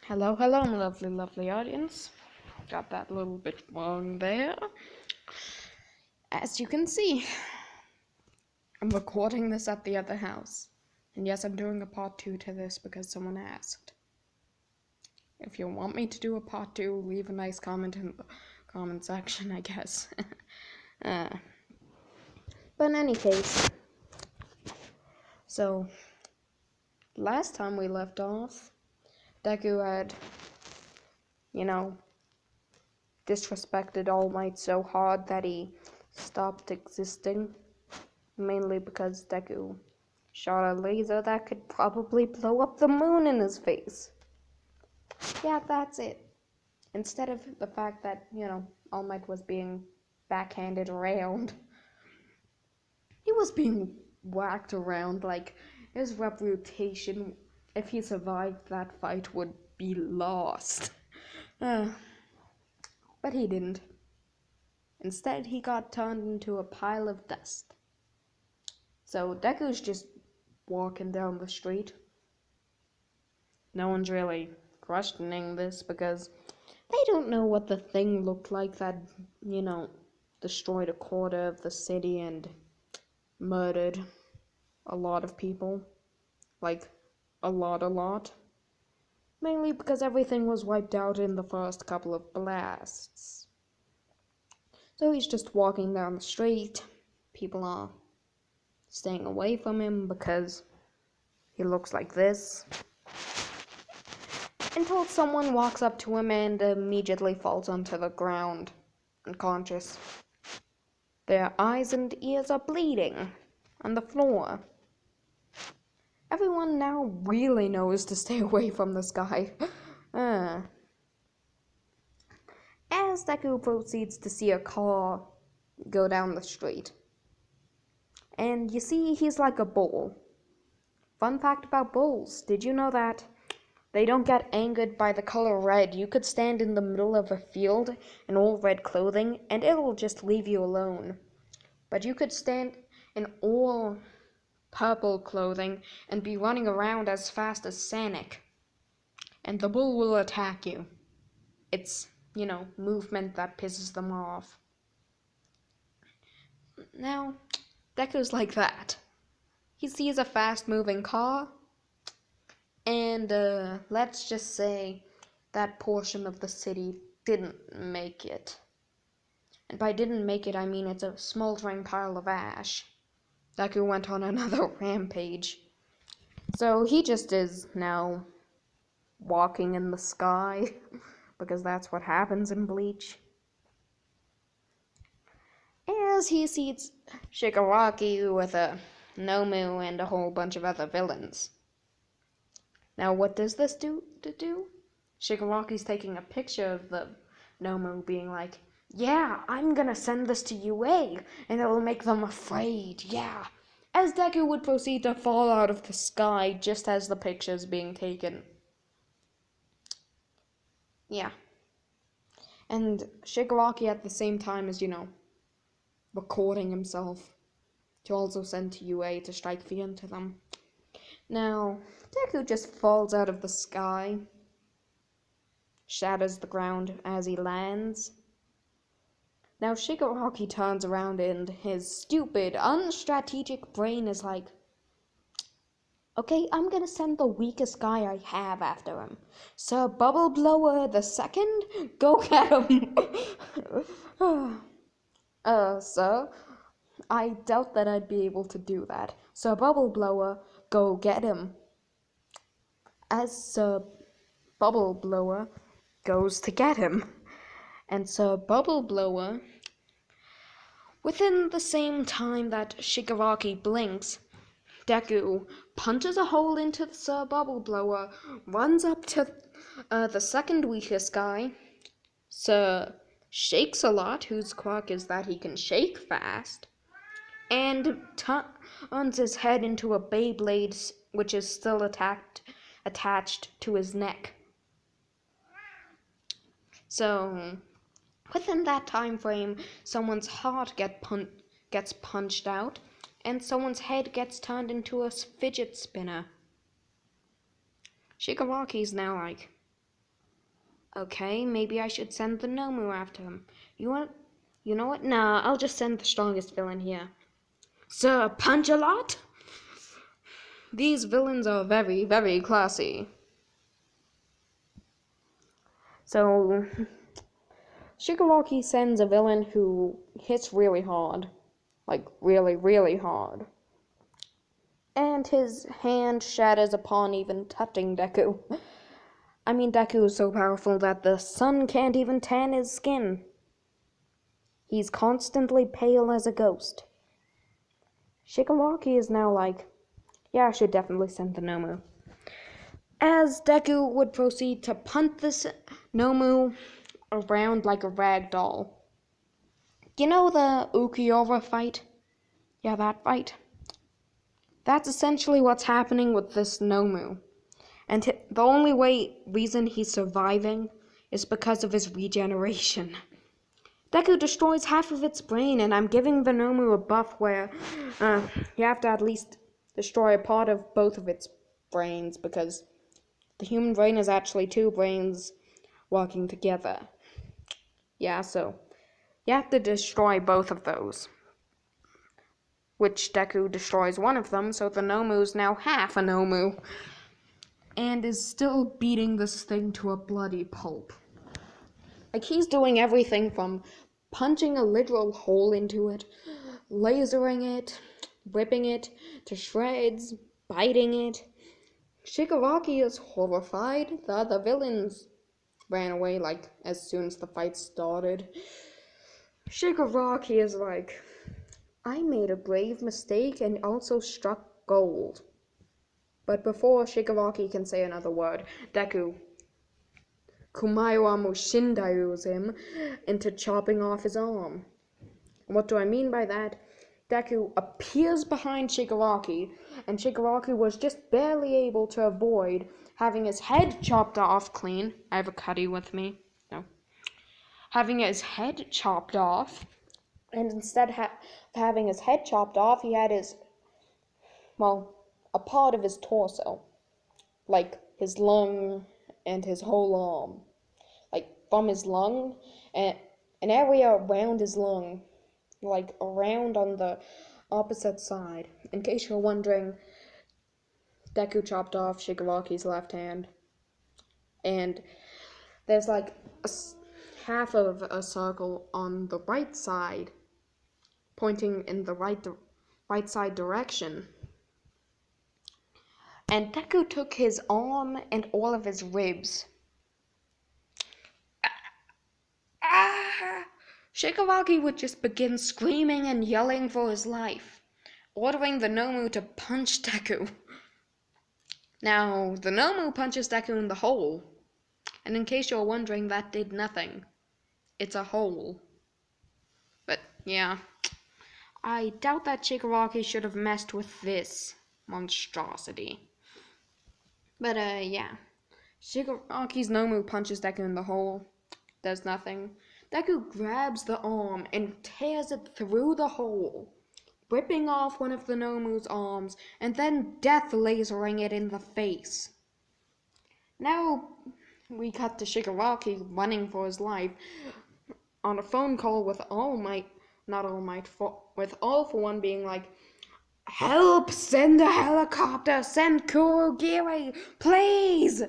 Hello, hello, lovely, lovely audience. Got that little bit wrong there. As you can see, I'm recording this at the other house. And yes, I'm doing a part 2 to this because someone asked. If you want me to do a part 2, leave a nice comment in the comment section, I guess. But in any case, so last time we left off, Deku had, disrespected All Might so hard that he stopped existing, mainly because Deku shot a laser that could probably blow up the moon in his face. Yeah, that's it. Instead of the fact that, All Might was being backhanded around, he was being whacked around like his reputation, if he survived that fight, would be lost. But he didn't. Instead, he got turned into a pile of dust. So Deku's just walking down the street. No one's really questioning this because they don't know what the thing looked like that, destroyed a quarter of the city and murdered a lot of people. Like, a lot. Mainly because everything was wiped out in the first couple of blasts. So he's just walking down the street. People are staying away from him because he looks like this. Until someone walks up to him and immediately falls onto the ground, unconscious. Their eyes and ears are bleeding on the floor. Everyone now really knows to stay away from this guy. As Deku proceeds to see a car go down the street. And you see, he's like a bull. Fun fact about bulls, did you know that they don't get angered by the color red? You could stand in the middle of a field in all red clothing and it'll just leave you alone. But you could stand in all purple clothing and be running around as fast as Sonic, and the bull will attack you. It's, movement that pisses them off. Now, Deku's like that. He sees a fast-moving car, and let's just say that portion of the city didn't make it. And by didn't make it, I mean it's a smoldering pile of ash. Deku went on another rampage. So he just is now walking in the sky, because that's what happens in Bleach. As he sees Shigaraki with a Nomu and a whole bunch of other villains. Now what does this do? Shigaraki's taking a picture of the Nomu being like, yeah, I'm gonna send this to UA and it'll make them afraid, yeah. As Deku would proceed to fall out of the sky just as the picture's being taken. Yeah. And Shigaraki at the same time is, recording himself to also send to UA to strike fear into them. Now, Deku just falls out of the sky, shatters the ground as he lands. Now Shigaraki turns around and his stupid, unstrategic brain is like, okay, I'm gonna send the weakest guy I have after him. Sir Bubble Blower the Second? Go get him! Sir, I doubt that I'd be able to do that. Sir Bubble Blower, go get him. As Sir Bubble Blower goes to get him. And Sir Bubble Blower, within the same time that Shigaraki blinks, Deku punches a hole into Sir Bubble Blower, runs up to the second weakest guy, Sir Shakes-a-Lot, whose quirk is that he can shake fast, and turns his head into a Beyblade, which is still attached to his neck. So, within that time frame, someone's heart gets punched out, and someone's head gets turned into a fidget spinner. Shigaraki's now like, Okay, maybe I should send the Nomu after him. You know what? Nah, I'll just send the strongest villain here. Sir Punch-a-Lot? These villains are very, very classy. So, Shigaraki sends a villain who hits really hard. Like, really, really hard. And his hand shatters upon even touching Deku. I mean, Deku is so powerful that the sun can't even tan his skin. He's constantly pale as a ghost. Shigaraki is now like, yeah, I should definitely send the Nomu. As Deku would proceed to punt this Nomu around like a rag doll. You know the Ukiura fight? Yeah, that fight. That's essentially what's happening with this Nomu. And the only reason he's surviving is because of his regeneration. Deku destroys half of its brain, and I'm giving the Nomu a buff where you have to at least destroy a part of both of its brains, because the human brain is actually two brains working together. Yeah, so you have to destroy both of those. Which Deku destroys one of them, so the Nomu's now half a Nomu. And is still beating this thing to a bloody pulp. Like, he's doing everything from punching a literal hole into it, lasering it, ripping it to shreds, biting it. Shigaraki is horrified. The other villains ran away, like, as soon as the fight started. Shigaraki is like, I made a grave mistake and also struck gold. But before Shigaraki can say another word, Deku Kumail Mushindaiyus him into chopping off his arm. What do I mean by that? Deku appears behind Shigaraki, and Shigaraki was just barely able to avoid having his head chopped off clean. I have a cutty with me. No. Having his head chopped off, and instead of having his head chopped off, he had a part of his torso. Like his lung and his whole arm. Like from his lung, and an area around his lung. Like around on the opposite side. In case you're wondering, Deku chopped off Shigaraki's left hand. And there's like half of a circle on the right side, pointing in the right side direction. And Deku took his arm and all of his ribs. Shigaraki would just begin screaming and yelling for his life, ordering the Nomu to punch Deku. Now, the Nomu punches Deku in the hole, and in case you're wondering, that did nothing. It's a hole. But, yeah, I doubt that Shigaraki should have messed with this monstrosity. But, yeah. Shigaraki's Nomu punches Deku in the hole. Does nothing. Deku grabs the arm and tears it through the hole, ripping off one of the Nomu's arms, and then death lasering it in the face. Now we cut to Shigaraki running for his life on a phone call with with All For One being like, help, send a helicopter, send Kurogiri, please,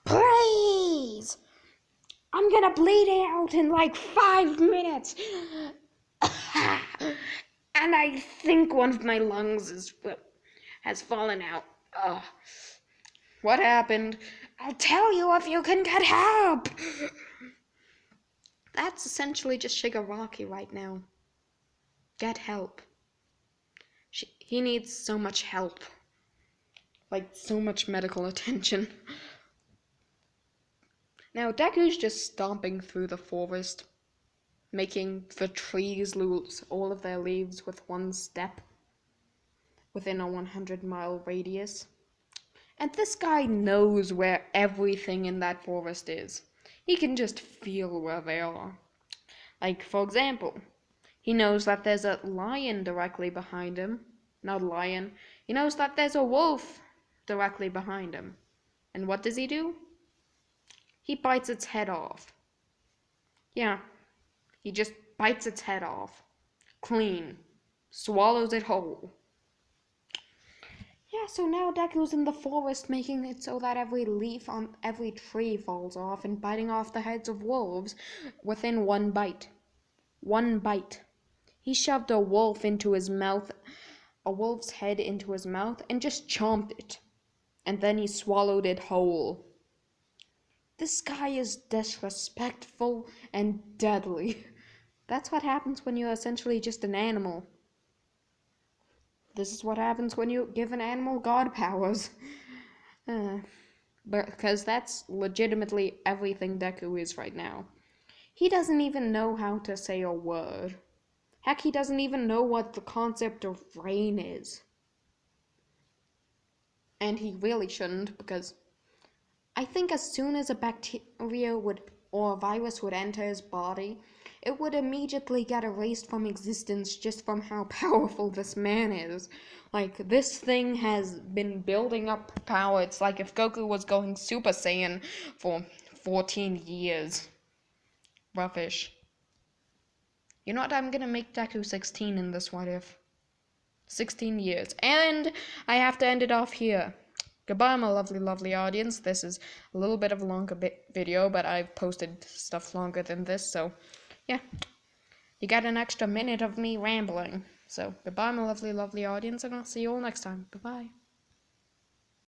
please. I'm gonna bleed out in like 5 minutes. And I think one of my lungs has fallen out. What happened? I'll tell you if you can get help. That's essentially just Shigaraki right now. Get help. He needs so much help. Like, so much medical attention. Now, Deku's just stomping through the forest, making the trees lose all of their leaves with one step within a 100-mile radius. And this guy knows where everything in that forest is. He can just feel where they are. Like, for example, he knows that there's a lion directly behind him. Not a lion. He knows that there's a wolf directly behind him. And what does he do? He bites its head off. Yeah, he just bites its head off. Clean. Swallows it whole. Yeah, so now Deku's in the forest, making it so that every leaf on every tree falls off and biting off the heads of wolves within one bite. One bite. He shoved a wolf's head into his mouth, and just chomped it. And then he swallowed it whole. This guy is disrespectful and deadly. That's what happens when you're essentially just an animal. This is what happens when you give an animal god powers. Because that's legitimately everything Deku is right now. He doesn't even know how to say a word. Heck, he doesn't even know what the concept of rain is. And he really shouldn't, because I think as soon as a bacteria or a virus would enter his body, it would immediately get erased from existence just from how powerful this man is. Like, this thing has been building up power. It's like if Goku was going Super Saiyan for 14 years. Roughish. You know what? I'm gonna make Deku 16 in this what if. 16 years. And I have to end it off here. Goodbye, my lovely, lovely audience. This is a little bit of a longer video, but I've posted stuff longer than this, so yeah. You got an extra minute of me rambling. So goodbye, my lovely, lovely audience, and I'll see you all next time. Bye-bye.